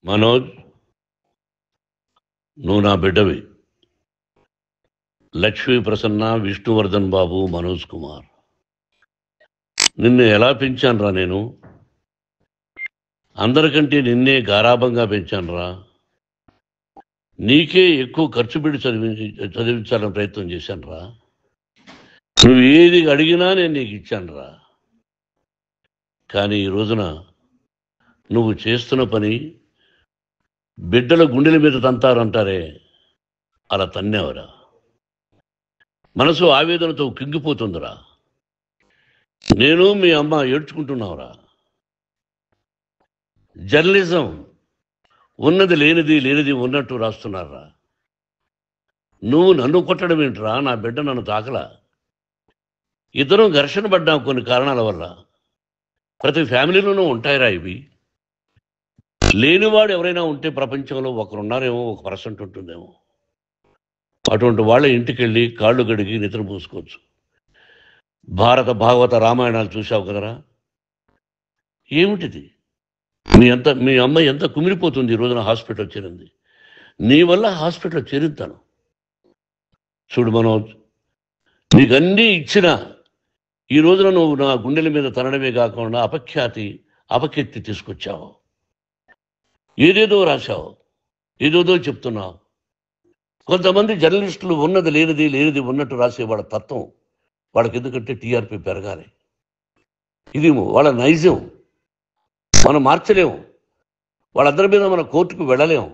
మనోజ్, నువ్వు నా బిడ్డవి. లక్ష్మీ ప్రసన్న, విష్ణువర్ధన్ బాబు, మనోజ్ కుమార్. నిన్ను ఎలా పెంచానురా నేను? అందరికంటే నిన్నే గారాభంగా పెంచానురా. నీకే ఎక్కువ ఖర్చు పెట్టి చదివించాలని ప్రయత్నం చేశానురా. నువ్వు ఏది అడిగినా నేను నీకు ఇచ్చానురా. కానీ ఈ రోజున నువ్వు చేస్తున్న పని బిడ్డల గుండెల మీద తంతారంటారే, అలా తన్నేవరా. మనసు ఆవేదనతో కింగిపోతుందిరా. నేను మీ అమ్మ ఏడ్చుకుంటున్నావురా. జర్నలిజం ఉన్నది లేనిది, లేనిది ఉన్నట్టు రాస్తున్నారా. నువ్వు నన్ను కొట్టడం ఏంట్రా? నా బిడ్డ నన్ను తాకలా. ఇద్దరం ఘర్షణ పడ్డాం కొన్ని కారణాల వల్ల. ప్రతి ఫ్యామిలీలోనూ ఉంటాయిరా ఇవి. లేనివాడు ఎవరైనా ఉంటే ప్రపంచంలో ఒకరున్నారేమో, 1% ఉంటుందేమో. అటువంటి వాళ్ళ ఇంటికి వెళ్ళి కాళ్ళు గడిగి నిద్ర పూసుకోవచ్చు. భారత భాగవత రామాయణాలు చూశావు కదరా. ఏమిటిది? మీ అమ్మ ఎంత కుమిలిపోతుంది ఈ రోజున హాస్పిటల్ చేరింది. నీ వల్ల హాస్పిటల్ చేరుతాను. చూడు మనోజ్, నీకన్నీ ఇచ్చిన ఈ రోజున నువ్వు నా గుండెల మీద తనడమే కాకుండా అపకీర్తి తీసుకొచ్చావు. ఏదేదో రాశావు, ఏదేదో చెప్తున్నావు. కొంతమంది జర్నలిస్టులు ఉన్నది లేనిది, లేనిది ఉన్నట్టు రాసేవాళ్ళ తత్వం వాళ్ళకి. ఎందుకంటే టీఆర్పీ పెరగాలి. ఇది వాళ్ళ నైజం. మనం మార్చలేము. వాళ్ళందరి మీద మన కోర్టుకు వెళ్ళలేము.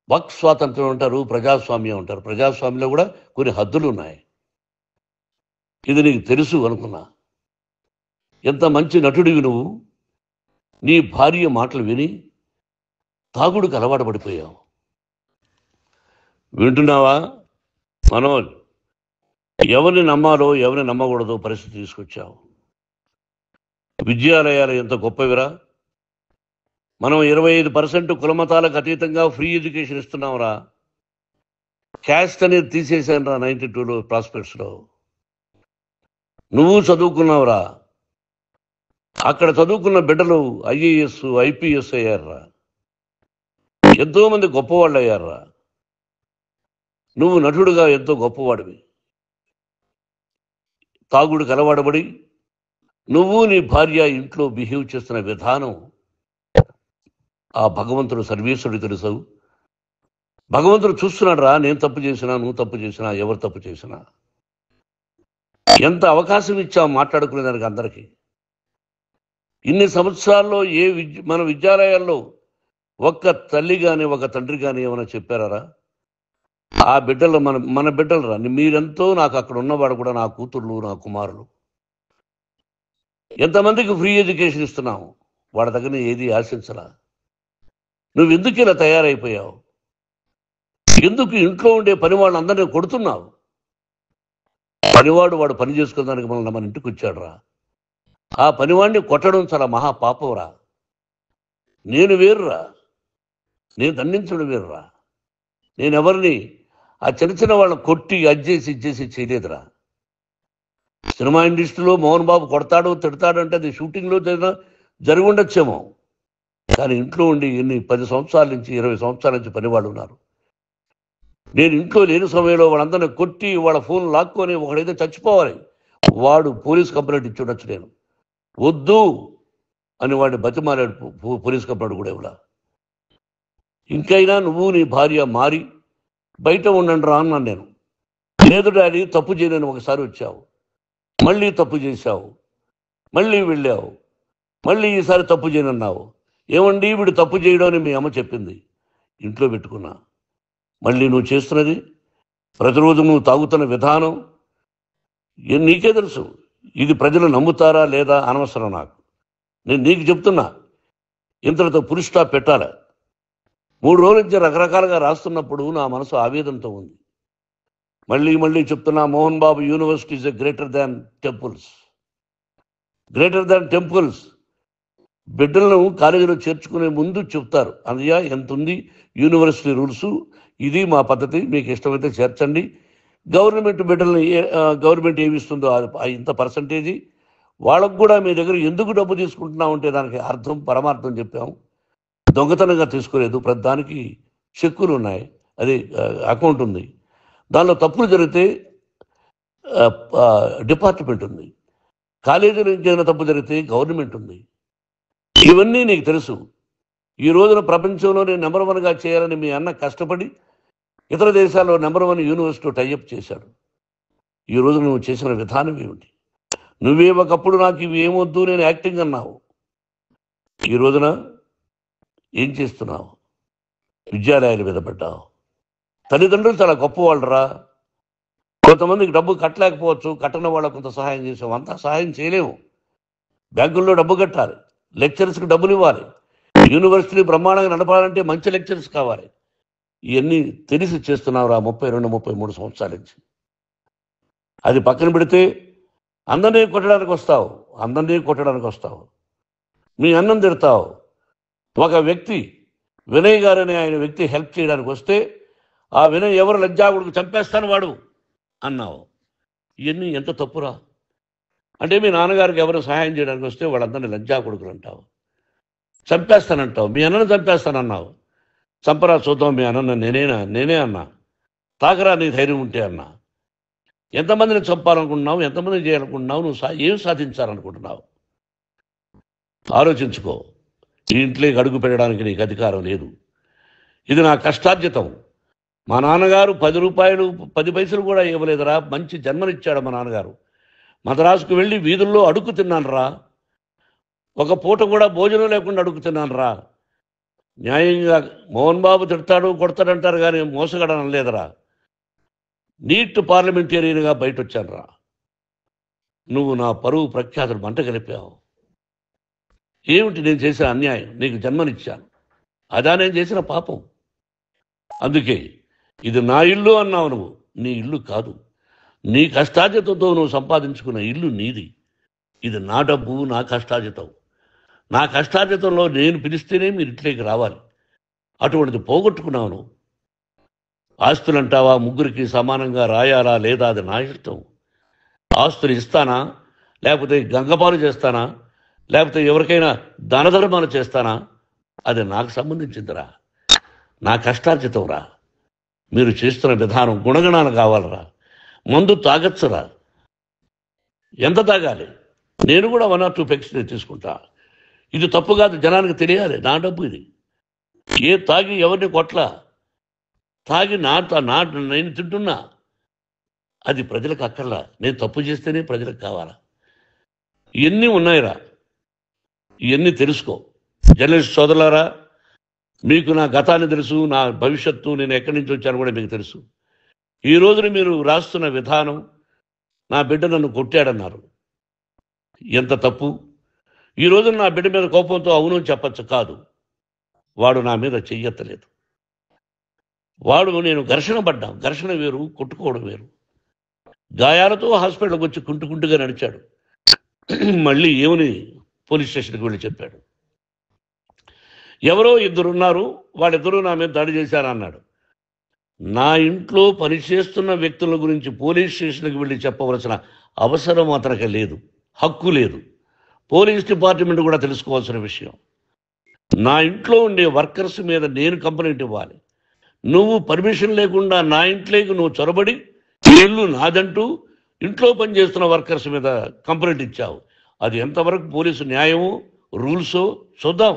వాక్ స్వాతంత్రం అంటారు, ప్రజాస్వామ్యం అంటారు. ప్రజాస్వామ్యంలో కూడా కొన్ని హద్దులు ఉన్నాయి. ఇది నీకు తెలుసు అనుకున్నా. ఎంత మంచి నటుడివి నువ్వు. నీ భార్య మాటలు విని తాగుడుకు అలవాటు పడిపోయావు. వింటున్నావా మనోజ్? ఎవరిని నమ్మాలో ఎవరిని నమ్మకూడదో పరిస్థితి తీసుకొచ్చావు. విద్యాలయాలు ఎంత గొప్పవిరా. మనం 25% కులమతాలకు అతీతంగా ఫ్రీ ఎడ్యుకేషన్ ఇస్తున్నాంరా. క్యాస్ట్ అనేది తీసేశాను రా 92లో ప్రాస్పెక్ట్స్లో. నువ్వు చదువుకున్నావురా. అక్కడ చదువుకున్న బిడ్డలు ఐఏఎస్, ఐపీఎస్ అయ్యారురా. ఎంతోమంది గొప్పవాళ్ళు అయ్యారురా. నువ్వు నటుడుగా ఎంతో గొప్పవాడివి. తాగుడికి అలవాడబడి నువ్వు నీ భార్య ఇంట్లో బిహేవ్ చేస్తున్న విధానం ఆ భగవంతుడు సర్వేశ్వరుడు తెలుసు. భగవంతుడు చూస్తున్నాడు రా. నేను తప్పు చేసినా, నువ్వు తప్పు చేసినా, ఎవరు తప్పు చేసినా. ఎంత అవకాశం ఇచ్చావు మాట్లాడుకునేదానికి అందరికీ. ఇన్ని సంవత్సరాల్లో మన విద్యాలయాల్లో ఒక్క తల్లి కానీ ఒక తండ్రి కానీ ఏమైనా చెప్పారా? ఆ బిడ్డలు మన బిడ్డలు రా. మీరెంతో నాకు అక్కడ ఉన్నవాడు కూడా నా కూతుర్లు, నా కుమారులు. ఎంతమందికి ఫ్రీ ఎడ్యుకేషన్ ఇస్తున్నావు. వాళ్ళ దగ్గర ఏది ఆశించలా. నువ్వు ఎందుకు ఇలా తయారైపోయావు? ఎందుకు ఇంట్లో ఉండే పని వాళ్ళందరినీ కొడుతున్నావు? పనివాడు వాడు పని చేసుకునేదానికి మన ఇంటికి వచ్చాడు రా. ఆ పనివాడిని కొట్టడం చాలా మహాపాపంరా. నేను వేరురా. నేను దండించడం వేరురా. నేను ఎవరిని ఆ చిన్న వాళ్ళని కొట్టి అజ్జేసి ఇచ్చేసి చేయలేదురా. సినిమా ఇండస్ట్రీలో మోహన్ బాబు కొడతాడు, తిడతాడు అంటే అది షూటింగ్లో జరిగి ఉండొచ్చేమో. కానీ ఇంట్లో ఉండి 10 సంవత్సరాల నుంచి 20 సంవత్సరాల నుంచి పనివాళ్ళు ఉన్నారు. నేను ఇంట్లో లేని సమయంలో వాళ్ళందరినీ కొట్టి వాళ్ళ ఫోన్ లాక్కొని ఒకడైతే చచ్చిపోవాలి. వాడు పోలీస్ కంప్లైంట్ ఇచ్చి ఉండొచ్చు. నేను వద్దు అని వాడిని బతిమాలాడు. పోలీస్ కంప్లైంట్ కూడా ఇవ్వలా. ఇంకైనా నువ్వు నీ భార్య మారి బయట ఉండండి రా అన్నాను నేను. లేదు డాడీ, తప్పు చేయలేని ఒకసారి వచ్చావు, మళ్ళీ తప్పు చేశావు, మళ్ళీ వెళ్ళావు, మళ్ళీ ఈసారి తప్పు చేయనన్నావు. ఏమండి వీడు తప్పు చేయడం అని మీ అమ్మ చెప్పింది. ఇంట్లో పెట్టుకున్నా. మళ్ళీ నువ్వు చేస్తున్నది, ప్రతిరోజు నువ్వు తాగుతున్న విధానం నీకే తెలుసు. ఇది ప్రజలు నమ్ముతారా లేదా అనవసరం నాకు. నేను నీకు చెప్తున్నా, ఇంతటితో పులి స్టాప్ పెట్టాలి. 3 రోజుల నుంచి రకరకాలుగా రాస్తున్నప్పుడు నా మనసు ఆవేదనతో ఉంది. మళ్ళీ చెప్తున్నా, Mohan Babu university is greater than temples. Greater than temples. బిడ్డలను కాలేజీలో చేర్చుకునే ముందు చెప్తారు, అన్నయ్య ఎంత ఉంది యూనివర్సిటీ రూల్స్, ఇది మా పద్ధతి, మీకు ఇష్టమైతే చేర్చండి. గవర్నమెంట్ బిడ్డల్ని గవర్నమెంట్ ఏమిస్తుందో ఇంత పర్సంటేజీ వాళ్ళకు కూడా మీ దగ్గర ఎందుకు డబ్బు తీసుకుంటున్నాం అంటే దానికి అర్థం పరమార్థం చెప్పాము. దొంగతనంగా తీసుకోలేదు, ప్రతి దానికి చెక్కులు ఉన్నాయి, అది అకౌంట్ ఉంది. దానిలో తప్పులు జరిగితే డిపార్ట్మెంట్ ఉంది. కాలేజీలో ఇంకేదైనా తప్పు జరిగితే గవర్నమెంట్ ఉంది. ఇవన్నీ నీకు తెలుసు. ఈ రోజున ప్రపంచంలో నేను నెంబర్ 1గా చేయాలని మీ అన్న కష్టపడి ఇతర దేశాల్లో నెంబర్ 1 యూనివర్సిటీ టైఅప్ చేశాడు. ఈ రోజు నువ్వు చేసిన విధానం ఏమిటి? నువ్వే ఒకప్పుడు నాకు ఇవి ఏమొద్దు, నేను యాక్టింగ్ అన్నావు. ఈ రోజున ఏం చేస్తున్నావు? విద్యాలయాల మీద పడ్డావు. తల్లిదండ్రులు చాలా గొప్పవాళ్ళరా. కొంతమందికి డబ్బు కట్టలేకపోవచ్చు, కట్టని వాళ్ళకు కొంత సహాయం చేసాం. అంతా సహాయం చేయలేము. బ్యాంకుల్లో డబ్బు కట్టాలి, లెక్చరర్స్కి డబ్బులు ఇవ్వాలి, యూనివర్సిటీ బ్రహ్మాండంగా నడపాలంటే మంచి లెక్చరర్స్ కావాలి. ఇవన్నీ తెలిసి చేస్తున్నావురా 32, 33 సంవత్సరాల నుంచి. అది పక్కన పెడితే అందరినీ కొట్టడానికి వస్తావు. మీ అన్నం తిడతావు. ఒక వ్యక్తి వినయ్ గారని ఆయన వ్యక్తి హెల్ప్ చేయడానికి వస్తే ఆ వినయ్ ఎవరు లజ్జాగుడికి చంపేస్తాను వాడు అన్నావు. ఇవన్నీ ఎంత తప్పురా? అంటే మీ నాన్నగారికి ఎవరు సహాయం చేయడానికి వస్తే వాళ్ళందరినీ లజ్జాగుడుకులు అంటావు, చంపేస్తానంటావు. మీ అన్నను చంపేస్తానన్నావు. చంపరా చూద్దాం మీ అన్న. నేనే అన్నా. తాకరా నీ ధైర్యం ఉంటే అన్నా. ఎంతమందిని చంపాలనుకుంటున్నావు? ఎంతమందిని చేయాలనుకుంటున్నావు? నువ్వు ఏం సాధించాలనుకుంటున్నావు? ఆలోచించుకో. ఈ ఇంట్లోకి అడుగు పెట్టడానికి నీకు అధికారం లేదు. ఇది నా కష్టార్జితం. మా నాన్నగారు 10 రూపాయలు 10 పైసలు కూడా ఇవ్వలేదురా. మంచి జన్మనిచ్చాడు మా నాన్నగారు. మద్రాసుకు వెళ్ళి వీధుల్లో అడుగు తిన్నాను రా. ఒక పూట కూడా భోజనం లేకుండా అడుగు తిన్నాను రా. న్యాయంగా మోహన్ బాబు తిడతాడు కొడతాడంటారు కానీ మోసగడనం లేదురా. నీట్ పార్లమెంటేరియన్గా బయట వచ్చాను రా. నువ్వు నా పరువు ప్రఖ్యాతులు మంట కలిపావు. ఏమిటి నేను చేసిన అన్యాయం? నీకు జన్మనిచ్చాను, అదా నేను చేసిన పాపం. అందుకే ఇది నా ఇల్లు అన్నావు. నువ్వు నీ ఇల్లు కాదు. నీ కష్టార్జితంతో నువ్వు సంపాదించుకున్న ఇల్లు నీది. ఇది నా డబ్బు, నా కష్టార్జితం. నా కష్టార్జితంలో నేను పిలిస్తేనే మీరు ఇంట్లోకి రావాలి. అటువంటిది పోగొట్టుకున్నావు నువ్వు. ఆస్తులు అంటావా? ముగ్గురికి సమానంగా రాయాలా లేదా అది నా ఇష్టం. ఆస్తులు ఇస్తానా, లేకపోతే గంగపాలు చేస్తానా, లేకపోతే ఎవరికైనా దానధర్మాలు చేస్తానా, అది నాకు సంబంధించిందిరా. నా కష్టార్జితం రా. మీరు చేస్తున్న విధానం గుణగణాలు కావాలరా. మందు తాగచ్చురా. ఎంత తాగాలి? నేను కూడా 1 or 2 పెగ్స్ తీసుకుంటా. ఇది తప్పు కాదు, జనానికి తెలియాలి. నా డబ్బు ఇది. ఏ తాగి ఎవరిని కొట్లా, తాగి నేను తింటున్నా. అది ప్రజలకు అక్కర్లా. నేను తప్పు చేస్తేనే ప్రజలకు కావాలా. ఇవన్నీ ఉన్నాయిరా. ఇవన్నీ తెలుసుకో. జర్నలిస్ట్ సోదరులారా, మీకు నా గతాన్ని తెలుసు, నా భవిష్యత్తు, నేను ఎక్కడి నుంచి వచ్చాను కూడా మీకు తెలుసు. ఈ రోజున మీరు రాస్తున్న విధానం, నా బిడ్డ నన్ను కొట్టాడన్నారు. ఎంత తప్పు! ఈ రోజున నా బిడ్డ మీద కోపంతో అవును చెప్పచ్చు. కాదు, వాడు నా మీద చెయ్యెత్తలేదు. నేను ఘర్షణ పడ్డాం. ఘర్షణ వేరు, కొట్టుకోవడం వేరు. గాయాలతో హాస్పిటల్కి వచ్చి కుంటుకుంటుగా నడిచాడు. మళ్ళీ ఏమని పోలీస్ స్టేషన్కి వెళ్ళి చెప్పాడు. ఎవరో 2 ఉన్నారు, వాళ్ళిద్దరూ నా మీద దాడి చేశారన్నాడు. నా ఇంట్లో పనిచేస్తున్న వ్యక్తుల గురించి పోలీస్ స్టేషన్కి వెళ్ళి చెప్పవలసిన అవసరం అతనికి లేదు, హక్కు లేదు. పోలీస్ డిపార్ట్మెంట్ కూడా తెలుసుకోవాల్సిన విషయం. నా ఇంట్లో ఉండే వర్కర్స్ మీద నేను కంప్లైంట్ ఇవ్వాలి. నువ్వు పర్మిషన్ లేకుండా నా ఇంట్లోకి నువ్వు చొరబడి ఇల్లు నాదంటూ ఇంట్లో పనిచేస్తున్న వర్కర్స్ మీద కంప్లైంట్ ఇచ్చావు. అది ఎంతవరకు పోలీసు న్యాయమో రూల్సో చూద్దాం.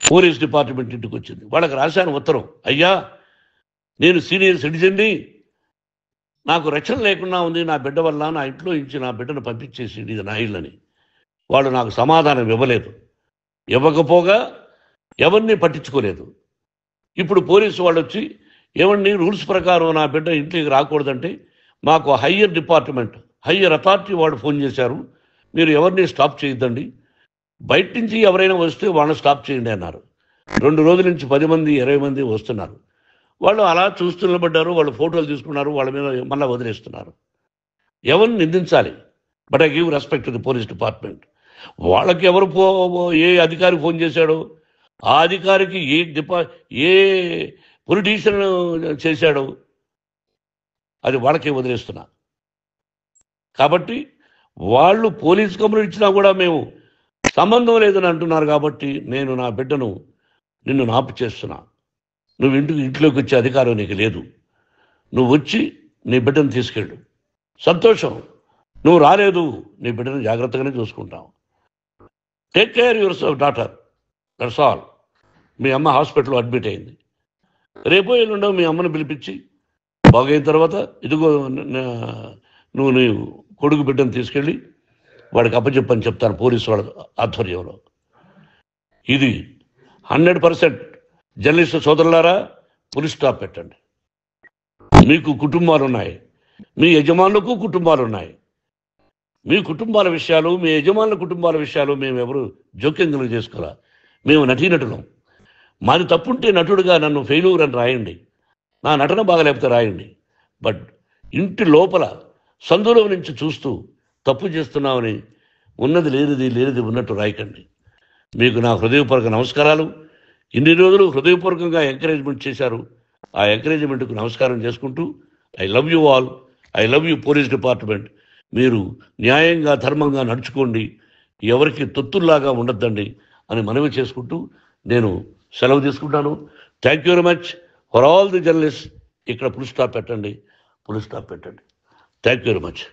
పోలీస్ డిపార్ట్మెంట్ ఇంటికి వచ్చింది. వాళ్ళకి రాశాను ఉత్తరం, అయ్యా నేను సీనియర్ సిటిజన్ని, నాకు రక్షణ లేకుండా ఉంది, నా బిడ్డ వల్ల నా ఇంట్లో నుంచి నా బిడ్డను పంపించేసి ఇది నా ఇల్లని. వాళ్ళు నాకు సమాధానం ఇవ్వలేదు. ఇవ్వకపోగా ఎవరిని పట్టించుకోలేదు. ఇప్పుడు పోలీసు వాళ్ళు వచ్చి ఏమండి రూల్స్ ప్రకారం నా బిడ్డ ఇంట్లోకి రాకూడదంటే మాకు హయ్యర్ డిపార్ట్మెంట్, హయ్యర్ అథారిటీ వాళ్ళు ఫోన్ చేశారు, మీరు ఎవరిని స్టాప్ చేయొద్దండి, బయట నుంచి ఎవరైనా వస్తే వాళ్ళని స్టాప్ చేయండి అన్నారు. 2 రోజుల నుంచి 10 మంది 20 మంది వస్తున్నారు. వాళ్ళు అలా చూస్తూ నిలబడ్డారు. వాళ్ళు ఫోటోలు తీసుకున్నారు, వాళ్ళ మీద మళ్ళీ వదిలేస్తున్నారు. ఎవరిని నిందించాలి? But I give respect to the police department. వాళ్ళకి ఎవరు ఏ అధికారి ఫోన్ చేశాడో, ఆ అధికారికి ఏ పొలిటీషియన్ చేశాడో అది వాళ్ళకే వదిలేస్తున్నా. కాబట్టి వాళ్ళు పోలీస్ కంప్లైంట్ ఇచ్చినా కూడా మేము సంబంధం లేదని అంటున్నారు కాబట్టి నేను నా బిడ్డను నిన్ను నాపు చేస్తున్నా. నువ్వు ఇంట్లోకి వచ్చే అధికారం నీకు లేదు. నువ్వు వచ్చి నీ బిడ్డను తీసుకెళ్ళు. సంతోషం. నువ్వు రాలేదు, నీ బిడ్డను జాగ్రత్తగానే చూసుకుంటావు. Take care your daughter, that's all. మీ అమ్మ హాస్పిటల్లో అడ్మిట్ అయింది. రేపో ఎల్లుండో మీ అమ్మను పిలిపించి బాగైన తర్వాత ఇదిగో నువ్వు నీ కొడుకు బిడ్డను తీసుకెళ్ళి వాడికి అప్పచెప్పని చెప్తాను పోలీసు వాళ్ళ ఆధ్వర్యంలో. ఇది 100% జర్నలిస్టు సోదరులారా, పులి స్టాప్ పెట్టండి. మీకు కుటుంబాలు ఉన్నాయి, మీ యజమానులకు కుటుంబాలు ఉన్నాయి. మీ కుటుంబాల విషయాలు, మీ యజమానుల కుటుంబాల విషయాలు మేము ఎవరు జోక్యం చేసుకోవాలా. మేము నటీనటులం. మాది తప్పుంటే నటుడుగా నన్ను ఫెయిల్యూర్ అని రాయండి, నా నటన బాగలేకపోతే రాయండి. బట్ ఇంటి లోపల సందులో నుంచి చూస్తూ తప్పు చేస్తున్నామని ఉన్నది లేనిది ఉన్నట్టు రాయకండి. మీకు నా హృదయపూర్వక నమస్కారాలు. ఇన్ని రోజులు హృదయపూర్వకంగా ఎంకరేజ్మెంట్ చేశారు. ఆ ఎంకరేజ్మెంట్కు నమస్కారం చేసుకుంటూ I love you all. I love you police department. మీరు న్యాయంగా ధర్మంగా నడుచుకోండి, ఎవరికి తొత్తుల్లాగా ఉండొద్దండి అని మనవి చేసుకుంటూ నేను సెలవు తీసుకుంటాను. Thank you very much for all the journalist. ఇక్కడ పులి స్టాప్ పెట్టండి. Thank you very much.